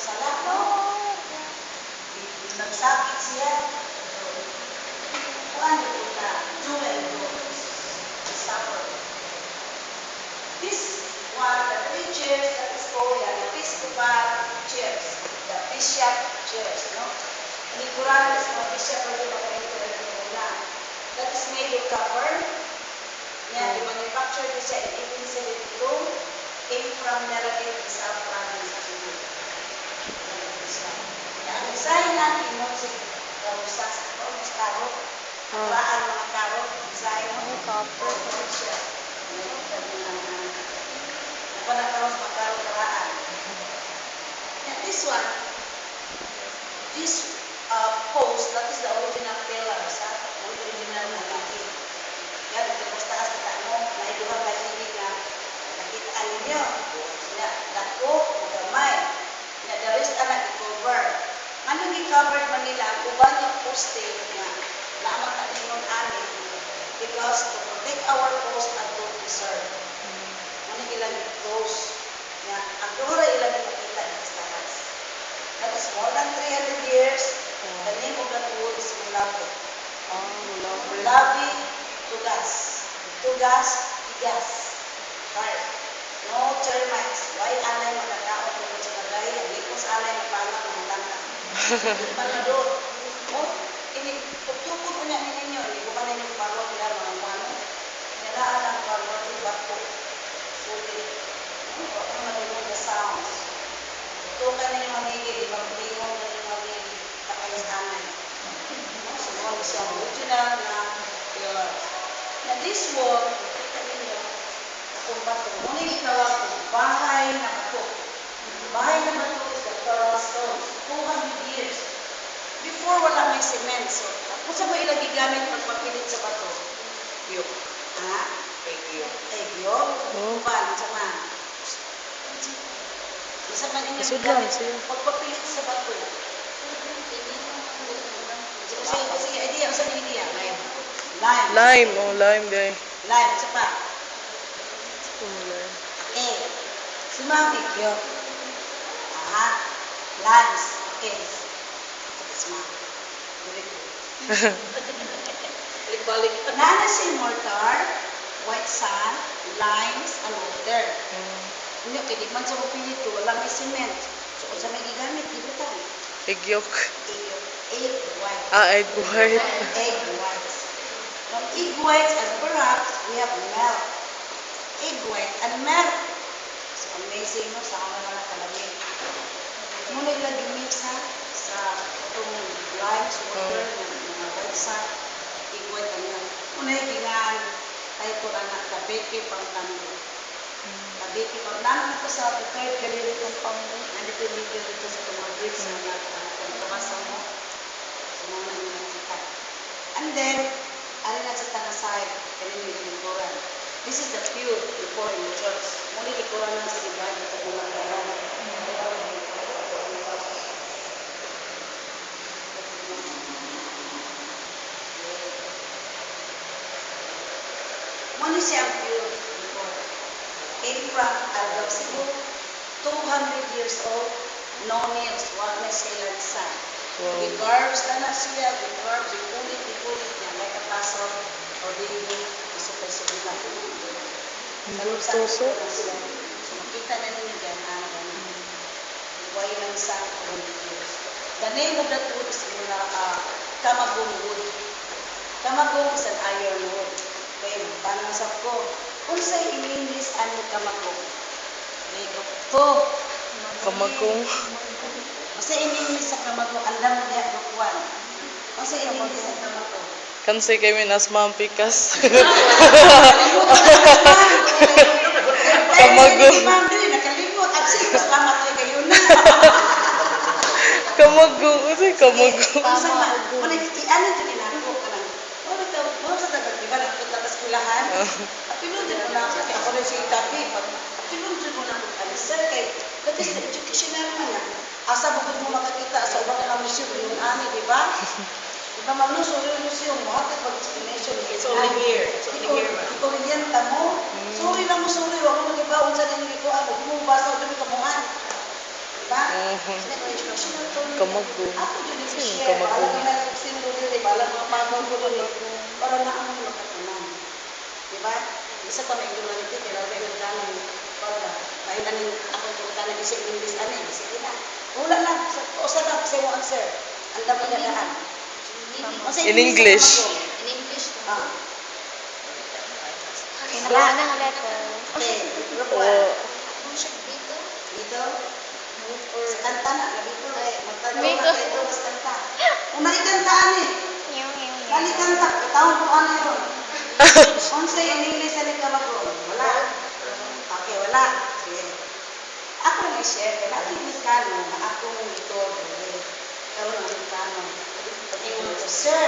sala, no? Nagsakit siya. Kuan ito na, Joel suffer. This one, the three chairs sa istorya, the Episcopal chairs, the bishop chairs, no? Likuran is mga bishop or yung makainterview muna. That is made of copper. Yan, the manufactured siya in 1872, came from Narragansett, South Province of Cebu. Ang design natin mo si Karusas, mas karo, karaan mga karo, design mo, copper, siya. Panakaros magkaro karaan. And this one, this post, that is the original pillar, sa original na laki. Yan, tapos taas kita mo, naiduhan ba hindi na nakitaan ninyo. Na dako, gamay. Na the rest anak i-cover. Anong i-cover man nila ang uban ng poste na naamatalingon amin because to protect our post and to preserve. Ano ilang post na ang dura ilang nakita ng stars. That is more than 300 years. The name of that wood is Mulabi. Mulabi, tugas. Tugas, tigas. Fire. No termites. Why anay makakaon kung sa bagay? Hindi ko sa anay magpangat ng tanda. Panador. O, pagtukod ko niya ninyo, hindi ko pa ninyo pagod nila mga mano. Nilaan ang pagod yung bako. Sulit. Huwag kang malimog na sounds. Tukan ninyo magiging, di ba malimog na ninyo magiging kakayas anay. So, huwag siya original na pillar. Na this wall, kita ninyo, akong bato. Muna itawag ko, bahay na bato. Bahay na bato is the coral stones. 200 years. Before, wala may cement. So, kung sa ba ilang gigamit magpapilit sa bato? Yuk. Ha? Egyo. Egyo? Kuban, sama. Isa man inyo gigamit magpapilit sa bato. Sige, idea. Saan yung idea? Lime. Lime, oh, lime, guys. Lime, isa pa. Lime. Okay. Sumang egyo. Aha. Limes. Okay. Smart. Very good. Balik-balik. Nana si mortar, white sand, limes, and water. Hindi, kaya di man sa mapilito, wala may cement. So, kung sa may gigamit, gibutan. Egg yolk. Egg white. Egg white. Egg whites. Now, egg whites and perhaps we have milk. Egg white and milk. So, amazing, no? Sa mga mga kalamig. Muna ilang gimix ha? Sa itong limes, water, mga white sand, egg white and milk. Muna ikingan, tayo ko na nakabeke pang tando. Kabeke pang naman ito sa third galilit ng pangmo. Nandito yung video dito sa mga bricks na nagkabasa mo. So, mga nakita. And then, alin na sa tanasay, kanina yung likuran. This is the pew before in the church. Muli likuran na sa ibahan ito kung magkaroon. Muli siya ang pew before. Came from Aldo Cebu, 200 years old, no nails, what may say like sun. The verbs na siya, the verbs, ikulit niya, may kapasok, o hindi, isupay-supay lang. Gustoso. So, makita na ninyo dyan, Iway lang sa 200 years. The name of that wood is Kamagong wood. Kamagong is an iron wood. Okay, tanong sa ko, kung sa in English, ano kamagong? Kamagong. Kasi in English sa kamagong, andam niya lukuan. Kasi in English sa kamagong. Kansay kami nas mampikas. Kamagong. Nakalimot. Absent, mas lamat kayo na. Kamagong. Usay kamagong. Ano ito ginagawa ka lang? Ano sa tagal, di ba? Nagpunta ka skulahan? Pinunod mo na ako. Kaya ako rin si Tapi. Pinunod mo na ako. Sir, kay that is the educational man. Asa bukod mo makakita sa ubang mga museum, yung ani, di ba? Di ba, Ma'am, sorry yung museum mo, hati pag-explanation. It's only here. It's only here, ma'am. Ikaw riyenta mo. Sorry lang mo, sorry. Huwag mo nag-ibaon sa nilito. Huwag mo basa, huwag mo kamuhan. ba? Mhm. Educational tool. Kamagong. Ako dyan Sino yung i-share. Bahala kamagong? ka na nagsindo dili. Bahala mga pagaw ko dili. Para na ang makatunan. Diba? Isa pa may humanity. Kaya rin ang dami. Para mahinan ako kung ka nag-isip ng English. Ano yung sige na. Wala lang. Usa lang. Kasi mo answer. Ang dami na lahat. In English. In English. Ah. Kinabahan ng letter. Okay. Group Oh. 1. Ano siya dito? Dito. Sa kanta na. Dito. Magtanong Dito. ka dito. Mas kanta. Kung nalikantaan eh. Yung. Nalikanta. Taon ko ano yun. Onse in English sa Nicaragua. Wala. Okay, wala. Sige. Ako na i-share. Kaya natin Mikano na akong ito. Karoon ang Mikano. Ingon ko, Sir,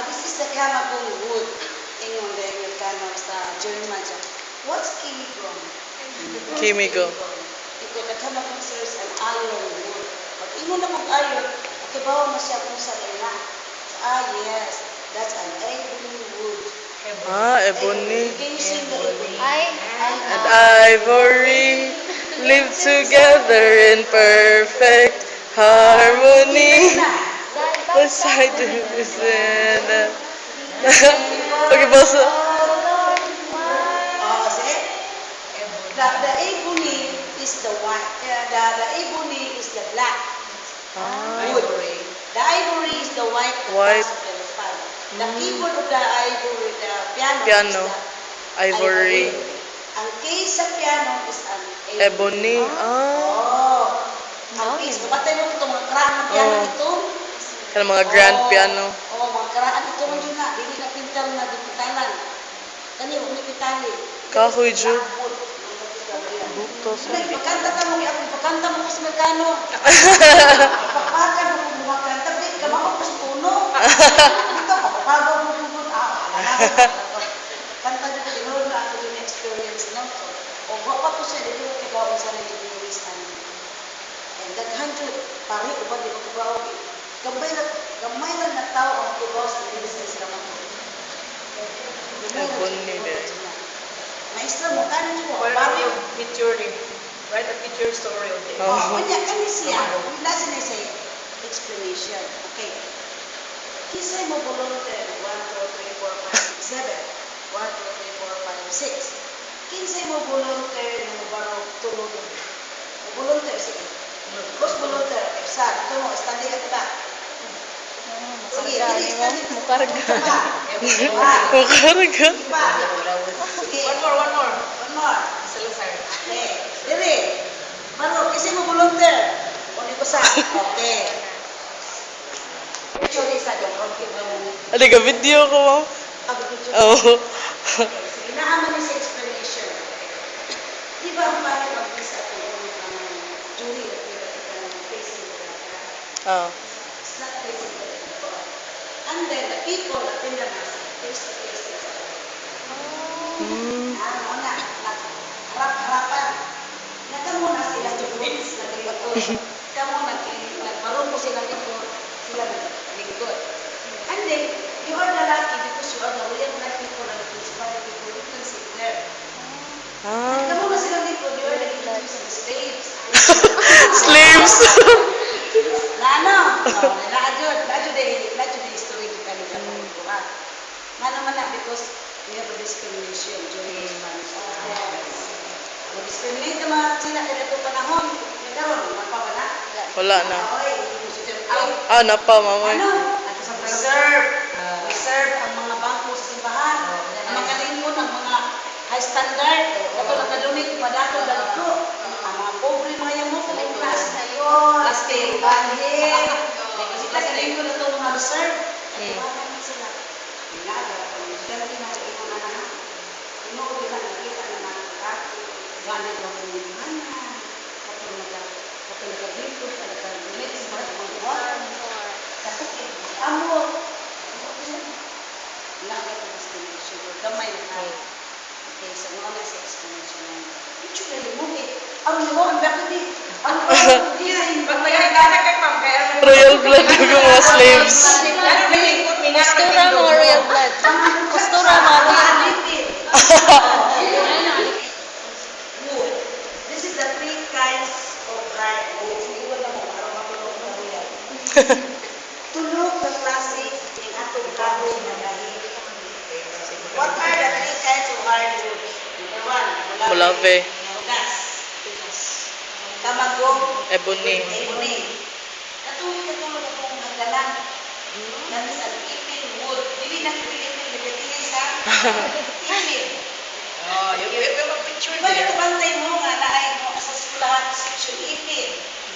this is the Kamagong wood. Ingon na yung Mikano sa German siya. What's Kimigong? Kimigong. Ito, the Kamagong, sir, is an iron wood. Pag ingon na kong iron, akibawa mo siya kung sa ina. Yes, that's an ebony wood. Ebony Can you sing the ebony? and ivory live together in perfect harmony. Beside this and okay, basta. Oh, see? The ebony is the white. The ebony is the black wood. The ivory is the white. White. The keyboard of the ivory, the piano, Piano. is the Ivory. Ang case sa piano is an Ebony. Oh. Ang case. Kabatay mo ito, mga karaan ng piano Oh. ito. Kana mga grand piano. Oo, mga karaan ito man yun na. Dili na pintal na dipitalan. Kani, huwag ni pitali. Kahoy, Jud. Lakbot. Butos. Hindi, pagkanta ka mo, pagkanta mo ko sa Mercano. Pagpakan mo kung makanta, hindi ka makapos puno. Ito, mapapagaw mo yung puno. Kanta dito, siguro na ako yung experience na ito. O, wapa ko siya, dito ko kagawin sa nag-iiris and daghan jud pari uban di ko kibaw gamay lang na tao ang kibaw sa English sa Islam ako. Ebony din. Maestra mo kanin mo. Write Pari a picture story of it. oh, kanya kani siya. Wala siya say explanation. Okay. Kisay mo volunteer 1 2 3 4 5 6 7. 1 2 3 4 5 6. Kinsay mo volunteer ng baro tulog. Volunteer sige. Bos volunteer, exam. Ito mo, study ka diba? Sige, dili, study. Mukarga. Mukarga. Mukarga. Sige. One more. One more. Salazar. Okay. Dili. Baro, kasi mo volunteer. Uli ko sa. Okay. Actually, sa dyan. Okay, ba? Ano ka video ko, ma'am? Ako dito. Oo. Sige, naaman niya sa explanation. Di ba ang parang mag-isa ko yung jury na pinagkita ng facing the Ah. It's not facing the God. And then the people that in the mass face to face with God. Ano na, harap-harapan. Nakamuna sila juris, naglikod. Kamu nagmarunong sila likod, sila naglikod. And then, you are the lucky because you are the real black people and the inspired people. You can sit there. Kamu na sila likod, you are the English and the slaves. Slaves. Na ano? Na-adjud the history kita ni Kapag Kuha. Nga naman na, because we have a discrimination during the Spanish. Discriminate naman sila kaya ito panahon. Nagkaroon, magpapa na? Wala na. Ay, ay, Ah, napa, mamoy. ano? At sa reserve ang mga bangko sa simbahan. Ang makalingkod, ang mga high standard. Ito nakadunit, padato, daliko. Ang mga pobre, mga yamok, plastic, banhin. Kasi nakalingkod na ito mga reserve. Tumakan sila. Pinaga, ganti na ito na na. Tinood nila, nakita na nakita. Gani ko ang imanan. Kapag nagaglikod, nagaglimit, amo. Nakita ko explanation. Gamay na. Okay, so mga na sa explanation. Actually, mo eh. Aron mo, ang bakit eh. Royal blood ko mga slaves. Postura mga royal blood. Postura mga royal blood. This is the 3 kinds of dry wood. Tulog ng klase ng atong kahoy na dahil. What are the three kinds of hardwood? Number one, Mulave. Tugas. Kamagong. Ebony. Ebony. Katulog akong nagdalang. That is an ipin wood. Dili na ipin, liberties ha? Ipin. Oh, yung picture Diba there. nakabantay mo nga na ay mo sa sulahan section ipin,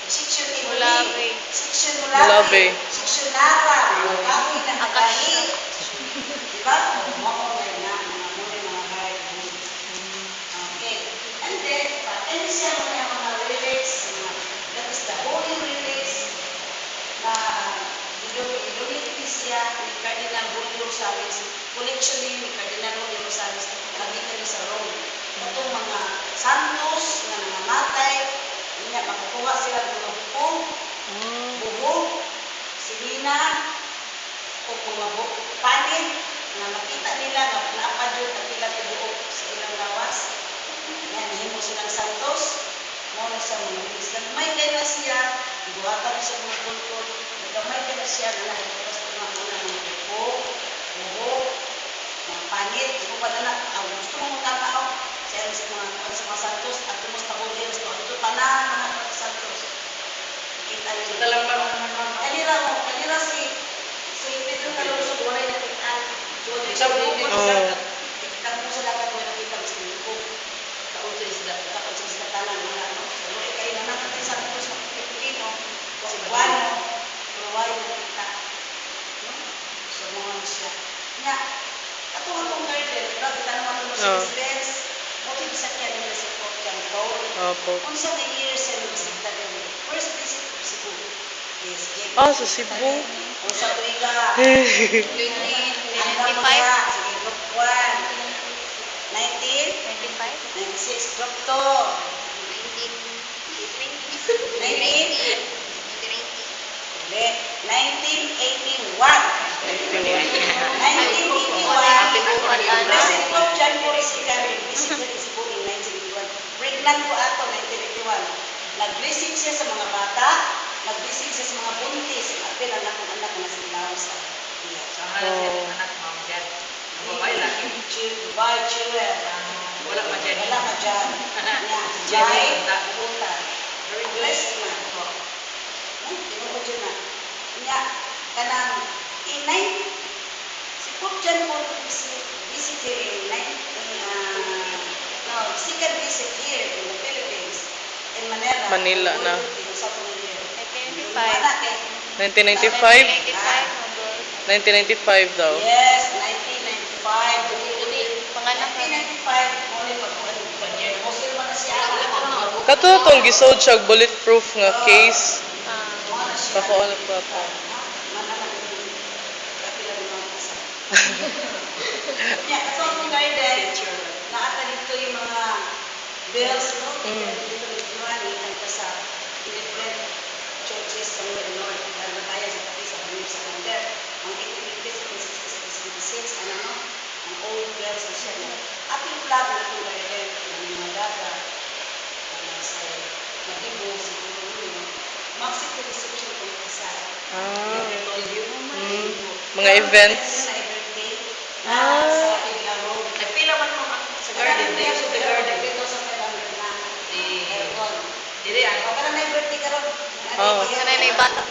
section ibuli, section Mulave. mulave, section nara, kahoy na nagahi. Diba? Mao na na mga muna mga hardwood. Okay. And then, and siya mo na mga relics, that is the holy relics na idumit siya ni Cardinal Julio Rosales, collection ni Cardinal Julio Rosales, nakita niya sa Rome. Itong mga santos na nangamatay, niya makakuha sila ng mga buhok, silina, o mga panin, na makita nila na naapad yun at ilang buhok sa ilang lawas. Yan, himo silang santos, muna sa mga milis. Nagmay kayo na siya, ibuhatan siya mga kultur, nagmay kayo na siya, na nakikita sa mga mga buhok, mga panit, ito pa na gusto mo tao, siya sa mga santos, at tumos na buhos, ito pa na mga santos. Kita niyo. Dalang pa naman. Kanira si Pedro Calungsod, wala yung nakitaan. Sa buhok mo Oh. sa Kamu sa dagat mo nakita mo sa buhok. kaunti sila. Dapat sa tanan mga ano. So, kayo na natin sa santos ng Pilipino, Cebuano, Uruguay, nakita. So, mga siya. Nga, atong garden, diba? Kita naman ito sa Oh. residence. Buti bisa kaya nila sa Port Canton. Opo. Kung sa may years and bisita din. First visit to Cebu. Yes, Jake. Ah, sa Cebu. Kung sa Tuiga. 1995. Sige, group 1. 1996, group 2. 1981. 1981. President of January 2nd, visited Cebu in 1981. Pregnant po ato, 1981. Nag-visit siya sa mga bata, nag-visit siya sa mga buntis, at anak na sila sa iya. Sa mga anak ma'am dyan. Ang babae laki. Dubai, children. Wala pa dyan. Wala ka dyan. Jai, punta. Very blessed man. Ay, tinuod yun na. Nga, kanang, si Pope John Paul visit here second visit here in the Philippines, in Manila. Manila na. Sa Manila. 1995? 1995 daw. Yes, 1995. Pangalan ka. 1995, muli pagkuhan. Muslim man na siya. Kato tong gisod siya bulletproof nga case. Mo na siya. Kako ano pa to. Yeah, ito ang garden. Naata dito yung mga bells, no? Dito dito nakita sa different churches sa North. Dahil tayo sa pati sa Bukid sa Kander. Ang 1856, ano no? Ang old bells na siya. Ating flag na itong garden. Ang mga daga. Sa Madibo, siguro yun. Mexico reception kung kasal. Ah. Mm. Mga events. Ah. Sa Igla Road. Nagpila man mo sa garden. They use the garden. Dito sa Pedang na. Di- Aircon. Dili ay. O, kana na birthday karon. Oh. Kanay may bata.